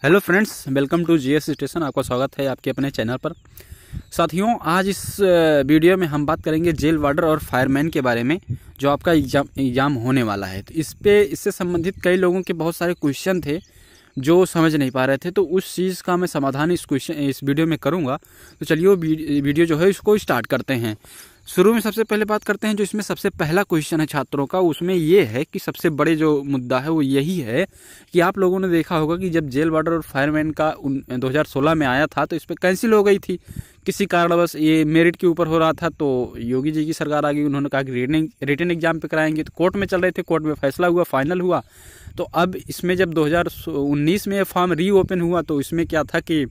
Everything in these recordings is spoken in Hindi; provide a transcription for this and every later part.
Hello friends, welcome to GS station. आपका स्वागत है आपके अपने चैनल पर। साथियों, आज इस वीडियो में हम बात करेंगे जेल वार्डर और फायरमैन के बारे में, जो आपका एग्ज़ाम होने वाला है। तो इससे संबंधित कई लोगों के बहुत सारे क्वेश्चन थे जो समझ नहीं पा रहे थे, तो उस चीज़ का मैं समाधान इस वीडियो में करूँगा। तो चलिए वो वीडियो जो है इसको स्टार्ट करते हैं। शुरू में सबसे पहले बात करते हैं जो इसमें सबसे पहला क्वेश्चन है छात्रों का, उसमें ये है कि सबसे बड़े जो मुद्दा है वो यही है कि आप लोगों ने देखा होगा कि जब जेल वार्डर और फायरमैन का 2016 में आया था तो इस पर कैंसिल हो गई थी किसी कारणवश। ये मेरिट के ऊपर हो रहा था, तो योगी जी की सरकार आ गई, उन्होंने कहा कि रिटन एग्जाम पे कराएंगे। तो कोर्ट में चल रहे थे, कोर्ट में फैसला हुआ, फाइनल हुआ। तो अब इसमें जब 2019 में फॉर्म रीओपन हुआ तो इसमें क्या था कि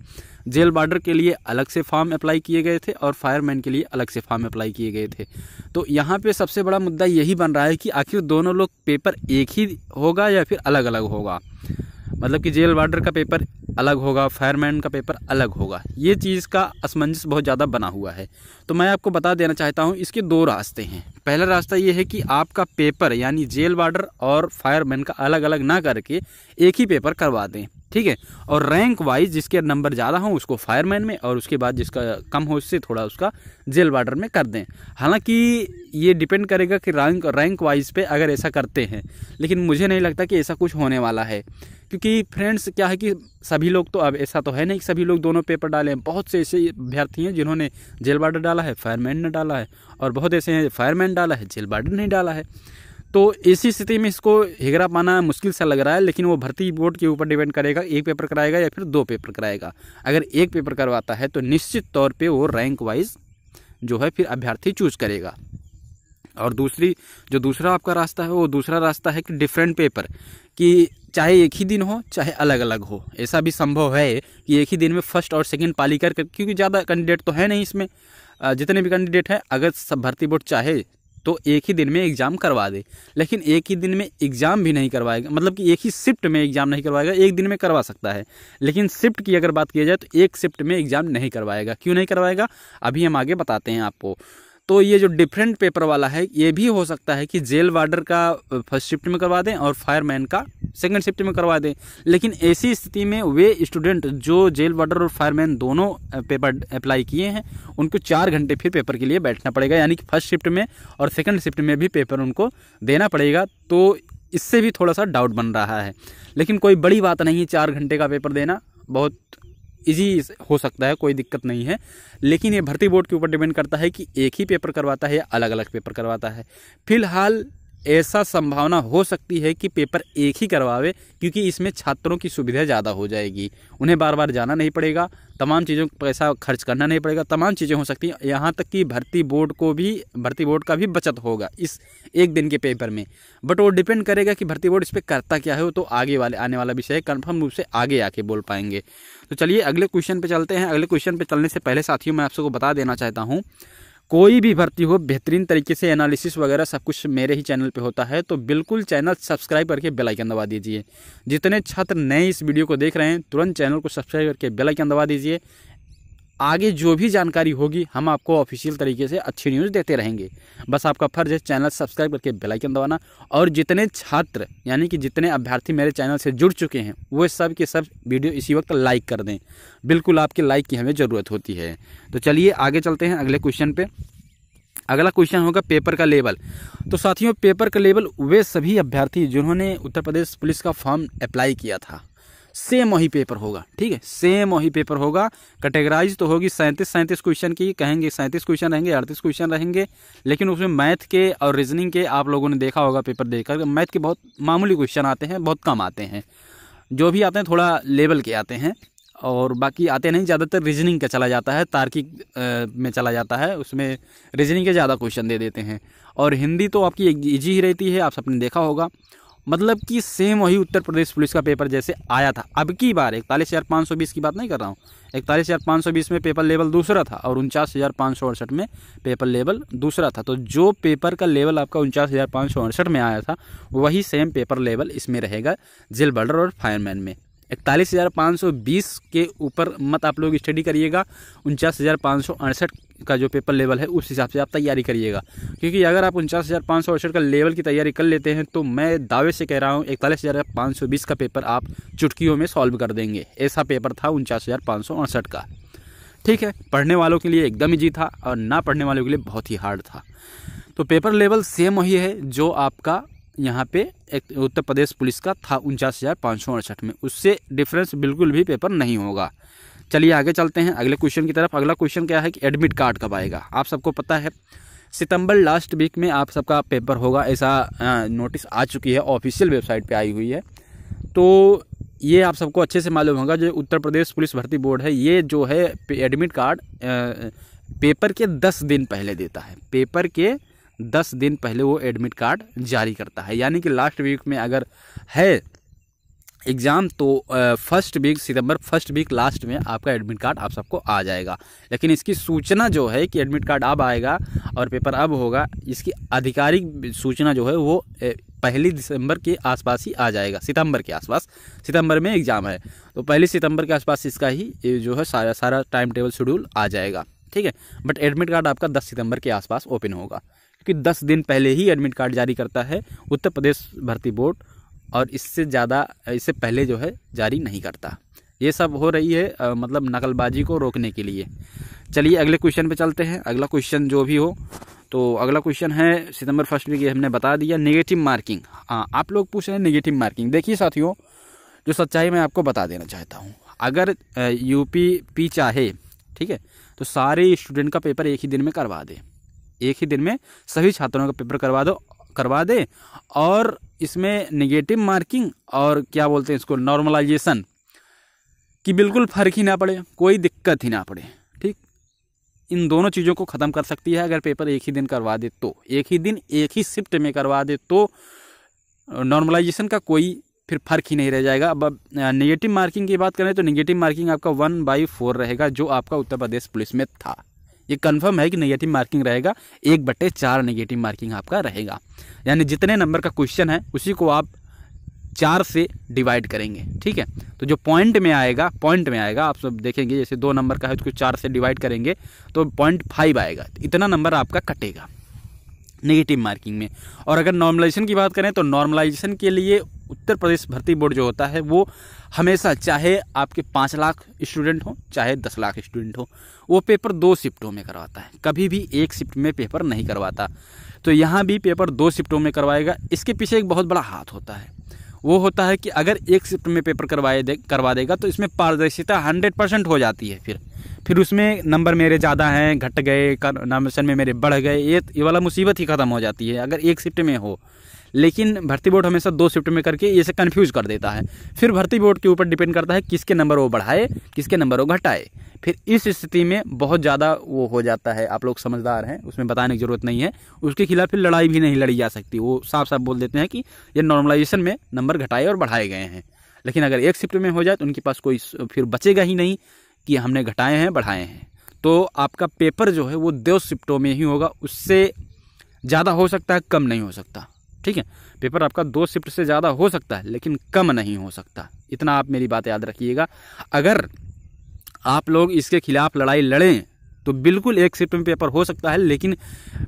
जेल वार्डर के लिए अलग से फॉर्म अप्लाई किए गए थे और फायरमैन के लिए अलग से फॉर्म अप्लाई किए गए थे। तो यहाँ पे सबसे बड़ा मुद्दा यही बन रहा है कि आखिर दोनों लोग पेपर एक ही होगा या फिर अलग अलग होगा। मतलब कि जेल वार्डर का पेपर अलग होगा, फायरमैन का पेपर अलग होगा। ये चीज़ का असमंजस बहुत ज़्यादा बना हुआ है। तो मैं आपको बता देना चाहता हूँ, इसके दो रास्ते हैं। पहला रास्ता ये है कि आपका पेपर यानी जेल वार्डर और फायरमैन का अलग अलग ना करके एक ही पेपर करवा दें, ठीक है। और रैंक वाइज जिसके नंबर ज़्यादा हो उसको फायरमैन में, और उसके बाद जिसका कम हो उससे थोड़ा उसका जेल वार्डर में कर दें। हालांकि ये डिपेंड करेगा कि रैंक वाइज पे अगर ऐसा करते हैं, लेकिन मुझे नहीं लगता कि ऐसा कुछ होने वाला है। क्योंकि फ्रेंड्स क्या है कि सभी लोग तो, अब ऐसा तो है नहीं कि सभी लोग दोनों पेपर डालें। बहुत से ऐसे अभ्यर्थी हैं जिन्होंने जेल वार्डर डाला है, फायरमैन ने डाला है, और बहुत ऐसे हैं फायरमैन डाला है, जेल वार्डर नहीं डाला है। तो ऐसी स्थिति में इसको हिगरा पाना मुश्किल सा लग रहा है। लेकिन वो भर्ती बोर्ड के ऊपर डिपेंड करेगा, एक पेपर कराएगा या फिर दो पेपर कराएगा। अगर एक पेपर करवाता है तो निश्चित तौर पे वो रैंक वाइज जो है फिर अभ्यर्थी चूज करेगा। और दूसरा आपका रास्ता है, वो दूसरा रास्ता है कि डिफरेंट पेपर, कि चाहे एक ही दिन हो चाहे अलग अलग हो। ऐसा भी संभव है कि एक ही दिन में फर्स्ट और सेकंड पाली कर, क्योंकि ज़्यादा कैंडिडेट तो है नहीं इसमें। जितने भी कैंडिडेट हैं, अगर सब भर्ती बोर्ड चाहे तो एक ही दिन में एग्ज़ाम करवा दे। लेकिन एक ही दिन में एग्ज़ाम भी नहीं करवाएगा, मतलब कि एक ही शिफ्ट में एग्ज़ाम नहीं करवाएगा। एक दिन में करवा सकता है, लेकिन शिफ्ट की अगर बात की जाए तो एक शिफ्ट में एग्ज़ाम नहीं करवाएगा। क्यों नहीं करवाएगा, अभी हम आगे बताते हैं आपको। तो ये जो डिफरेंट पेपर वाला है, ये भी हो सकता है कि जेल वार्डर का फर्स्ट शिफ्ट में करवा दें और फायरमैन का सेकंड शिफ्ट में करवा दें। लेकिन ऐसी स्थिति में वे स्टूडेंट जो जेल वार्डर और फायरमैन दोनों पेपर अप्लाई किए हैं, उनको 4 घंटे फिर पेपर के लिए बैठना पड़ेगा। यानी कि फर्स्ट शिफ्ट में और सेकंड शिफ्ट में भी पेपर उनको देना पड़ेगा। तो इससे भी थोड़ा सा डाउट बन रहा है, लेकिन कोई बड़ी बात नहीं है। 4 घंटे का पेपर देना बहुत इजी हो सकता है, कोई दिक्कत नहीं है। लेकिन ये भर्ती बोर्ड के ऊपर डिपेंड करता है कि एक ही पेपर करवाता है या अलग अलग पेपर करवाता है। फिलहाल ऐसा संभावना हो सकती है कि पेपर एक ही करवावे, क्योंकि इसमें छात्रों की सुविधा ज़्यादा हो जाएगी। उन्हें बार बार जाना नहीं पड़ेगा, तमाम चीज़ों का पैसा खर्च करना नहीं पड़ेगा, तमाम चीज़ें हो सकती हैं। यहाँ तक कि भर्ती बोर्ड का भी बचत होगा इस एक दिन के पेपर में। बट वो डिपेंड करेगा कि भर्ती बोर्ड इस पर करता क्या है, वो तो आगे आने वाला विषय है, कन्फर्म रूप से आगे आके बोल पाएंगे। तो चलिए अगले क्वेश्चन पे चलते हैं। अगले क्वेश्चन पे चलने से पहले साथियों, मैं आप सबको बता देना चाहता हूँ, कोई भी भर्ती हो बेहतरीन तरीके से एनालिसिस वगैरह सब कुछ मेरे ही चैनल पे होता है। तो बिल्कुल चैनल सब्सक्राइब करके बेल आइकन दबा दीजिए। जितने छात्र नए इस वीडियो को देख रहे हैं, तुरंत चैनल को सब्सक्राइब करके बेल आइकन दबा दीजिए। आगे जो भी जानकारी होगी हम आपको ऑफिशियल तरीके से अच्छी न्यूज़ देते रहेंगे। बस आपका फर्ज है चैनल सब्सक्राइब करके बेल आइकन दबाना। और जितने छात्र यानी कि जितने अभ्यर्थी मेरे चैनल से जुड़ चुके हैं, वो सब के सब वीडियो इसी वक्त लाइक कर दें। बिल्कुल आपके लाइक की हमें ज़रूरत होती है। तो चलिए आगे चलते हैं अगले क्वेश्चन पे। अगला क्वेश्चन होगा पेपर का लेवल। तो साथियों, पेपर का लेवल वे सभी अभ्यर्थी जिन्होंने उत्तर प्रदेश पुलिस का फॉर्म अप्लाई किया था, सेम वही पेपर होगा, ठीक है। सेम वही पेपर होगा। कैटेगराइज तो होगी 37 क्वेश्चन की, कहेंगे 37 क्वेश्चन रहेंगे, 38 क्वेश्चन रहेंगे। लेकिन उसमें मैथ के और रीजनिंग के आप लोगों ने देखा होगा पेपर देखकर, मैथ के बहुत मामूली क्वेश्चन आते हैं, बहुत कम आते हैं। जो भी आते हैं थोड़ा लेवल के आते हैं, और बाकी आते नहीं। ज़्यादातर रीजनिंग का चला जाता है, तार्किक में चला जाता है, उसमें रीजनिंग के ज़्यादा क्वेश्चन दे देते हैं। और हिंदी तो आपकी इजी ही रहती है, आप सबने देखा होगा। मतलब कि सेम वही उत्तर प्रदेश पुलिस का पेपर जैसे आया था। अब की बार 41,520 की बात नहीं कर रहा हूँ, 41,520 में पेपर लेवल दूसरा था और 49,568 में पेपर लेवल दूसरा था। तो जो पेपर का लेवल आपका 49,568 में आया था, वही सेम पेपर लेवल इसमें रहेगा जेल वार्डर और फायरमैन में। 41,520 के ऊपर मत आप लोग स्टडी करिएगा। 49,568 का जो पेपर लेवल है उस हिसाब से आप तैयारी करिएगा, क्योंकि अगर आप 49,568 का लेवल की तैयारी कर लेते हैं तो मैं दावे से कह रहा हूँ 41,520 का पेपर आप चुटकियों में सॉल्व कर देंगे। ऐसा पेपर था 49,568 का। ठीक है, पढ़ने वालों के लिए एकदम ईजी था और ना पढ़ने वालों के लिए बहुत ही हार्ड था। तो पेपर लेवल सेम वही है जो आपका यहाँ पे एक उत्तर प्रदेश पुलिस का था 49,568 में, उससे डिफरेंस बिल्कुल भी पेपर नहीं होगा। चलिए आगे चलते हैं अगले क्वेश्चन की तरफ। अगला क्वेश्चन क्या है कि एडमिट कार्ड कब आएगा। आप सबको पता है सितंबर लास्ट वीक में आप सबका पेपर होगा, ऐसा नोटिस आ चुकी है, ऑफिशियल वेबसाइट पे आई हुई है। तो ये आप सबको अच्छे से मालूम होगा, जो उत्तर प्रदेश पुलिस भर्ती बोर्ड है ये जो है एडमिट कार्ड पेपर के 10 दिन पहले देता है। पेपर के 10 दिन पहले वो एडमिट कार्ड जारी करता है, यानी कि लास्ट वीक में अगर है एग्ज़ाम तो सितंबर फर्स्ट वीक लास्ट में आपका एडमिट कार्ड आप सबको आ जाएगा। लेकिन इसकी सूचना जो है कि एडमिट कार्ड अब आएगा और पेपर अब होगा, इसकी आधिकारिक सूचना जो है वो 1 दिसंबर के आसपास ही आ जाएगा, सितंबर के आसपास। सितंबर में एग्ज़ाम है तो 1 सितंबर के आसपास इसका ही जो है सारा टाइम टेबल शेड्यूल आ जाएगा। ठीक है, बट एडमिट कार्ड आपका 10 सितंबर के आसपास ओपन होगा, क्योंकि 10 दिन पहले ही एडमिट कार्ड जारी करता है उत्तर प्रदेश भर्ती बोर्ड, और इससे पहले जो है जारी नहीं करता। ये सब हो रही है मतलब नकलबाजी को रोकने के लिए। चलिए अगले क्वेश्चन पे चलते हैं। अगला क्वेश्चन जो भी हो, तो अगला क्वेश्चन है सितंबर फर्स्ट वीक, हमने बता दिया। नेगेटिव मार्किंग, हाँ आप लोग पूछ रहे हैं नेगेटिव मार्किंग। देखिए साथियों, जो सच्चाई मैं आपको बता देना चाहता हूँ, अगर यूपी चाहे, ठीक है, तो सारे स्टूडेंट का पेपर एक ही दिन में करवा दे, एक ही दिन में सभी छात्रों का पेपर करवा दे, और इसमें नेगेटिव मार्किंग और क्या बोलते हैं इसको, नॉर्मलाइजेशन की बिल्कुल फर्क ही ना पड़े, कोई दिक्कत ही ना पड़े। ठीक, इन दोनों चीज़ों को ख़त्म कर सकती है अगर पेपर एक ही दिन करवा दे तो, एक ही दिन एक ही शिफ्ट में करवा दे तो नॉर्मलाइजेशन का कोई फिर फर्क ही नहीं रह जाएगा। अब नेगेटिव मार्किंग की बात करें तो नेगेटिव मार्किंग आपका 1/4 रहेगा, जो आपका उत्तर प्रदेश पुलिस में था। ये कंफर्म है कि नेगेटिव मार्किंग रहेगा, 1/4 नेगेटिव मार्किंग आपका रहेगा, यानी जितने नंबर का क्वेश्चन है उसी को आप 4 से डिवाइड करेंगे। ठीक है, तो जो पॉइंट में आएगा आप सब देखेंगे, जैसे 2 नंबर का है उसको 4 से डिवाइड करेंगे तो 0.5 आएगा, इतना नंबर आपका कटेगा नेगेटिव मार्किंग में। और अगर नॉर्मलाइजेशन की बात करें तो नॉर्मलाइजेशन के लिए उत्तर प्रदेश भर्ती बोर्ड जो होता है वो हमेशा, चाहे आपके 5 लाख स्टूडेंट हो चाहे 10 लाख स्टूडेंट हो, वो पेपर 2 शिफ्टों में करवाता है, कभी भी एक शिफ्ट में पेपर नहीं करवाता। तो यहाँ भी पेपर 2 शिफ्टों में करवाएगा। इसके पीछे एक बहुत बड़ा हाथ होता है, वो होता है कि अगर एक शिफ्ट में पेपर करवा देगा तो इसमें पारदर्शिता 100% हो जाती है। फिर उसमें नंबर मेरे ज़्यादा हैं, घट गए, नॉमिनेशन में मेरे बढ़ गए, ये वाला मुसीबत ही ख़त्म हो जाती है अगर एक शिफ्ट में हो। लेकिन भर्ती बोर्ड हमेशा 2 शिफ्ट में करके इसे कंफ्यूज कर देता है। फिर भर्ती बोर्ड के ऊपर डिपेंड करता है किसके नंबर वो बढ़ाए, किसके नंबर वो घटाए। फिर इस स्थिति में बहुत ज़्यादा वो हो जाता है, आप लोग समझदार हैं, उसमें बताने की ज़रूरत नहीं है, उसके खिलाफ फिर लड़ाई भी नहीं लड़ी जा सकती। वो साफ साफ बोल देते हैं कि ये नॉर्मलाइजेशन में नंबर घटाए और बढ़ाए गए हैं। लेकिन अगर एक शिफ्ट में हो जाए तो उनके पास कोई फिर बचेगा ही नहीं कि हमने घटाए हैं बढ़ाए हैं। तो आपका पेपर जो है वो 2 शिफ्टों में ही होगा, उससे ज़्यादा हो सकता है, कम नहीं हो सकता। ठीक है, पेपर आपका 2 शिफ्ट से ज़्यादा हो सकता है लेकिन कम नहीं हो सकता, इतना आप मेरी बात याद रखिएगा। अगर आप लोग इसके खिलाफ लड़ाई लड़ें तो बिल्कुल एक शिफ्ट में पेपर हो सकता है, लेकिन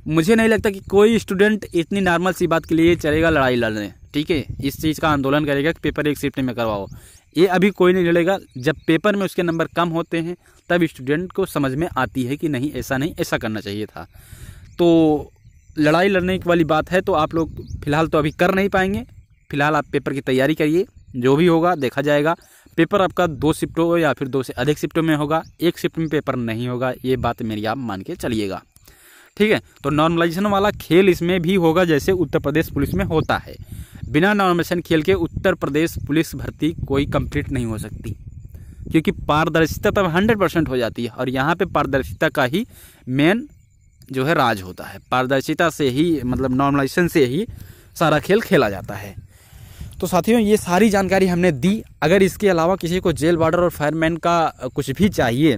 मुझे नहीं लगता कि कोई स्टूडेंट इतनी नॉर्मल सी बात के लिए चलेगा लड़ाई लड़ने। ठीक है, इस चीज़ का आंदोलन करेगा कि पेपर एक शिफ्ट में करवाओ, ये अभी कोई नहीं लड़ेगा। जब पेपर में उसके नंबर कम होते हैं तब स्टूडेंट को समझ में आती है कि नहीं ऐसा नहीं, ऐसा करना चाहिए था। तो लड़ाई लड़ने वाली बात है तो आप लोग फिलहाल तो अभी कर नहीं पाएंगे। फिलहाल आप पेपर की तैयारी करिए, जो भी होगा देखा जाएगा। पेपर आपका 2 शिफ्टों या फिर 2 से अधिक शिफ्टों में होगा, एक शिफ्ट में पेपर नहीं होगा, ये बात मेरी आप मान के चलिएगा। ठीक है, तो नॉर्मलाइजेशन वाला खेल इसमें भी होगा जैसे उत्तर प्रदेश पुलिस में होता है। बिना नॉर्मलाइजेशन खेल के उत्तर प्रदेश पुलिस भर्ती कोई कंप्लीट नहीं हो सकती, क्योंकि पारदर्शिता तब 100% हो जाती है। और यहाँ पे पारदर्शिता का ही मेन जो है राज होता है, पारदर्शिता से ही मतलब नॉर्मलाइजेशन से ही सारा खेल खेला जाता है। तो साथियों ये सारी जानकारी हमने दी। अगर इसके अलावा किसी को जेल वार्डर और फायरमैन का कुछ भी चाहिए,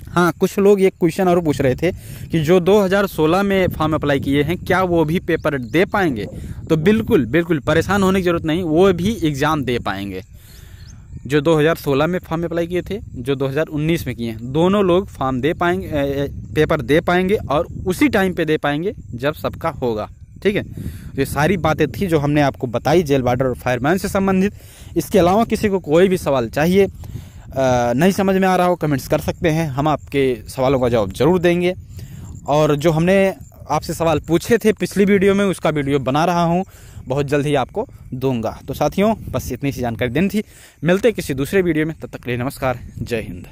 हाँ कुछ लोग एक क्वेश्चन और पूछ रहे थे कि जो 2016 में फॉर्म अप्लाई किए हैं क्या वो भी पेपर दे पाएंगे। तो बिल्कुल बिल्कुल परेशान होने की ज़रूरत नहीं, वो भी एग्ज़ाम दे पाएंगे। जो 2016 में फॉर्म अप्लाई किए थे, जो 2019 में किए हैं, दोनों लोग फॉर्म दे पाएंगे, पेपर दे पाएंगे और उसी टाइम पे दे पाएंगे जब सबका होगा। ठीक है, ये सारी बातें थी जो हमने आपको बताई जेल वार्डर और फायरमैन से संबंधित। इसके अलावा किसी को कोई भी सवाल चाहिए, नहीं समझ में आ रहा हो, कमेंट्स कर सकते हैं, हम आपके सवालों का जवाब ज़रूर देंगे। और जो हमने आपसे सवाल पूछे थे पिछली वीडियो में, उसका वीडियो बना रहा हूँ, बहुत जल्द ही आपको दूंगा। तो साथियों, बस इतनी सी जानकारी देनी थी। मिलते किसी दूसरे वीडियो में, तब तक के लिए नमस्कार, जय हिंद।